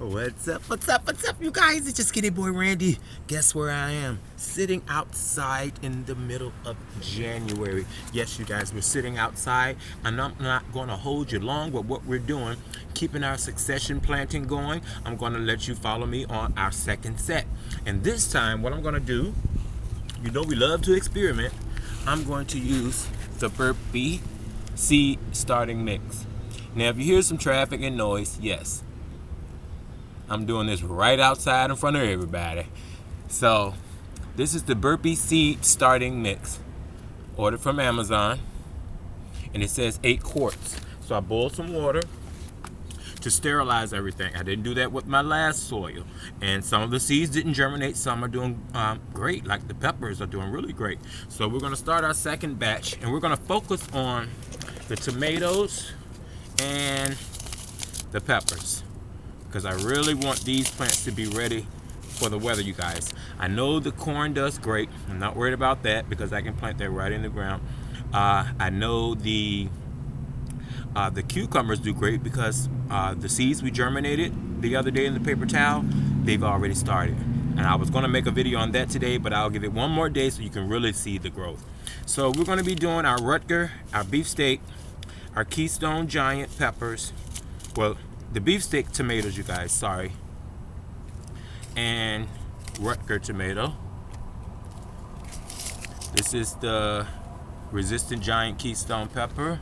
What's up, what's up, what's up, you guys? It's your skinny boy Randy. Guess where I am? Sitting outside in the middle of January. Yes, you guys, we're sitting outside, and I'm not going to hold you long with what we're doing, keeping our succession planting going. I'm going to let you follow me on our second set. And this time, what I'm going to do, you know we love to experiment, I'm going to use the burpee seed starting mix. Now, if you hear some traffic and noise, yes, I'm doing this right outside in front of everybody. So this is the burpee seed starting mix. Ordered from Amazon. And it says 8 quarts. So I boiled some water to sterilize everything. I didn't do that with my last soil. And some of the seeds didn't germinate. Some are doing great. Like the peppers are doing really great. So we're going to start our second batch. And we're going to focus on the tomatoes and the peppers, because I really want these plants to be ready for the weather, you guys. I know the corn does great. I'm not worried about that because I can plant that right in the ground. I know the cucumbers do great because the seeds we germinated the other day in the paper towel, they've already started. And I was going to make a video on that today, but I'll give it one more day so you can really see the growth. So we're going to be doing our Rutger, our beefsteak, our Keystone Giant peppers. Well, the beefsteak tomatoes, you guys, sorry, and Rutger tomato. This is the resistant giant Keystone pepper.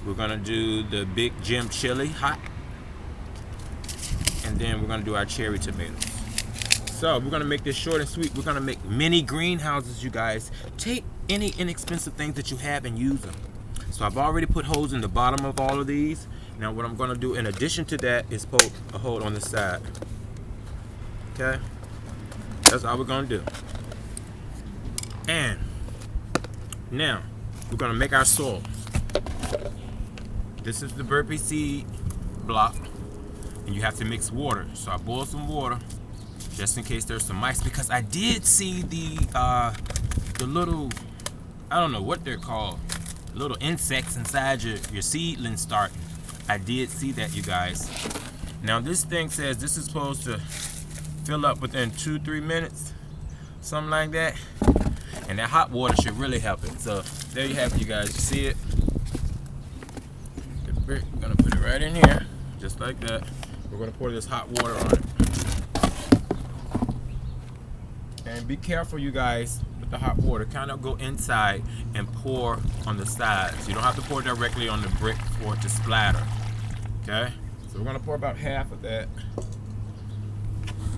We're gonna do the big Jim chili hot, and then we're gonna do our cherry tomatoes. So we're gonna make this short and sweet. We're gonna make mini greenhouses, you guys. Take any inexpensive things that you have and use them. So I've already put holes in the bottom of all of these. Now what I'm going to do in addition to that is poke a hole on the side. Okay? That's all we're going to do. And now we're going to make our soil. This is the burpee seed block. And you have to mix water. So I boiled some water just in case there's some mice, because I did see the little, I don't know what they're called, little insects inside your seedling starting. I did see that, you guys. Now this thing says this is supposed to fill up within 2-3 minutes, something like that. And that hot water should really help it. So there you have it, you guys. You see it? We're gonna put it right in here, just like that. We're gonna pour this hot water on it. And be careful, you guys, with the hot water. Kind of go inside and pour on the sides. You don't have to pour directly on the brick for it to splatter. Okay, so we're gonna pour about half of that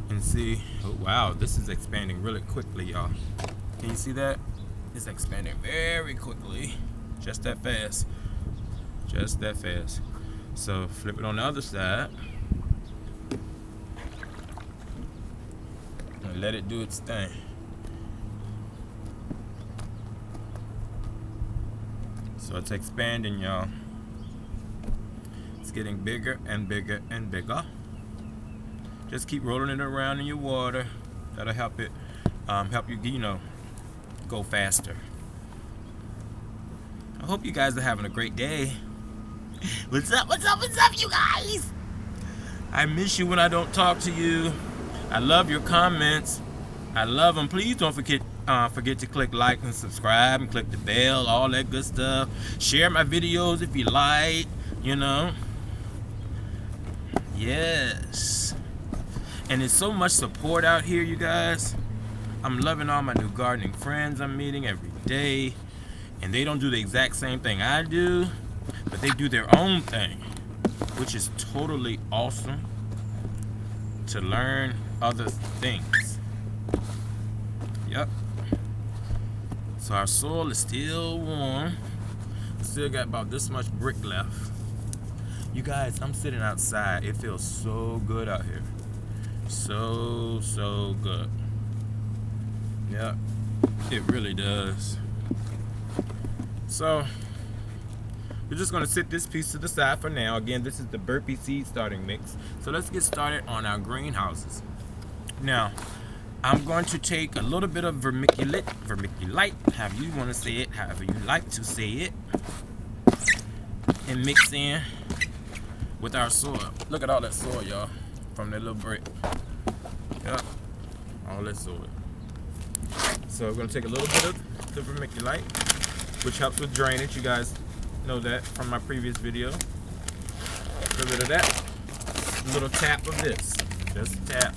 and see. Oh wow, this is expanding really quickly, y'all. Can you see that? It's expanding very quickly. Just that fast. Just that fast. So flip it on the other side and let it do its thing. So it's expanding, y'all. It's getting bigger and bigger and bigger. Just keep rolling it around in your water. That'll help it, help you, go faster. I hope you guys are having a great day. What's up, what's up, what's up, you guys? I miss you when I don't talk to you. I love your comments. I love them. Please don't forget to click like and subscribe and click the bell, all that good stuff. Share my videos if you like, Yes. And there's so much support out here, you guys. I'm loving all my new gardening friends I'm meeting every day. And they don't do the exact same thing I do, but they do their own thing, which is totally awesome to learn other things. Yep. So our soil is still warm. Still got about this much brick left. You guys, I'm sitting outside. It feels so good out here. So good. Yep. It really does. So we're just going to sit this piece to the side for now. Again, this is the burpee seed starting mix. So let's get started on our greenhouses. Now, I'm going to take a little bit of vermiculite, however you want to say it, however you like to say it, and mix in with our soil. Look at all that soil, y'all, from that little brick. Yep, all that soil. So we're gonna take a little bit of the vermiculite, which helps with drainage. You guys know that from my previous video. A little bit of that. A little tap of this. Just a tap.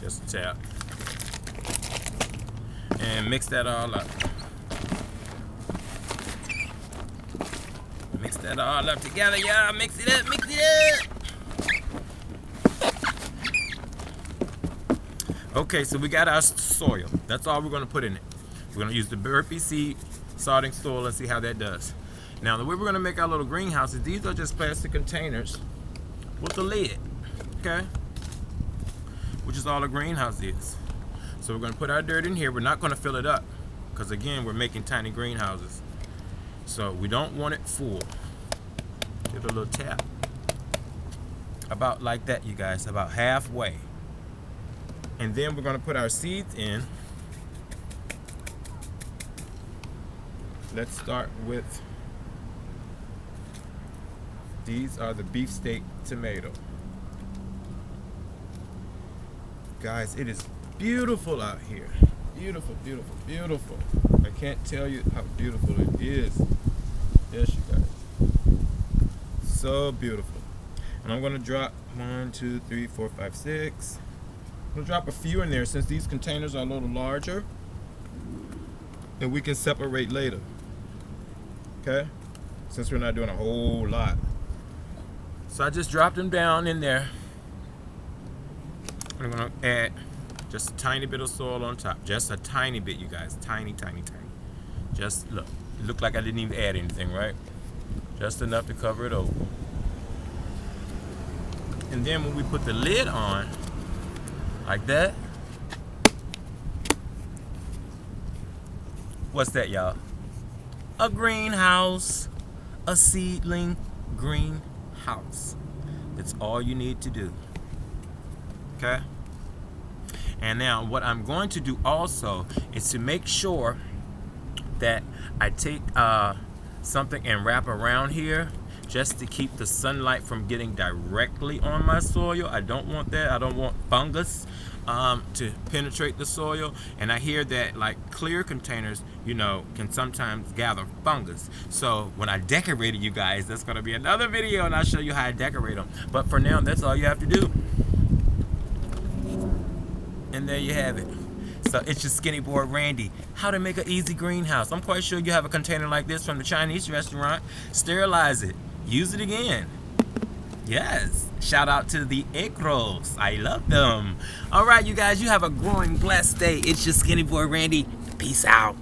Just a tap. And mix that all up. Mix that all up together, y'all. Mix it up, mix it up. Okay, so we got our soil. That's all we're gonna put in it. We're gonna use the burpee seed sodding soil and see how that does. Now, the way we're gonna make our little greenhouses, these are just plastic containers with a lid, okay? Which is all a greenhouse is. So we're gonna put our dirt in here. We're not gonna fill it up, because again, we're making tiny greenhouses. So we don't want it full. Give it a little tap. About like that, you guys, about halfway. And then we're gonna put our seeds in. Let's start with, these are the beefsteak tomato. Guys, it is beautiful out here. Beautiful, beautiful, beautiful. I can't tell you how beautiful it is. Yes, you guys. So beautiful. And I'm gonna drop 1, 2, 3, 4, 5, 6. I'm gonna drop a few in there since these containers are a little larger, and we can separate later. Okay? Since we're not doing a whole lot. So I just dropped them down in there. I'm gonna add just a tiny bit of soil on top. Just a tiny bit, you guys. Tiny, tiny, tiny. Just look. It looked like I didn't even add anything, right? Just enough to cover it over. And then when we put the lid on, like that. What's that, y'all? A greenhouse. A seedling greenhouse. That's all you need to do. Okay? And now what I'm going to do also is to make sure that I take something and wrap around here just to keep the sunlight from getting directly on my soil. I don't want that. I don't want fungus to penetrate the soil. And I hear that like clear containers, you know, can sometimes gather fungus. So when I decorate it, you guys, that's gonna be another video and I'll show you how I decorate them. But for now, that's all you have to do. And there you have it. So it's your Skinny Boy Randy. How to make an easy greenhouse. I'm quite sure you have a container like this from the Chinese restaurant. Sterilize it. Use it again. Yes. Shout out to the egg rolls. I love them. All right, you guys. You have a growing, blessed day. It's your Skinny Boy Randy. Peace out.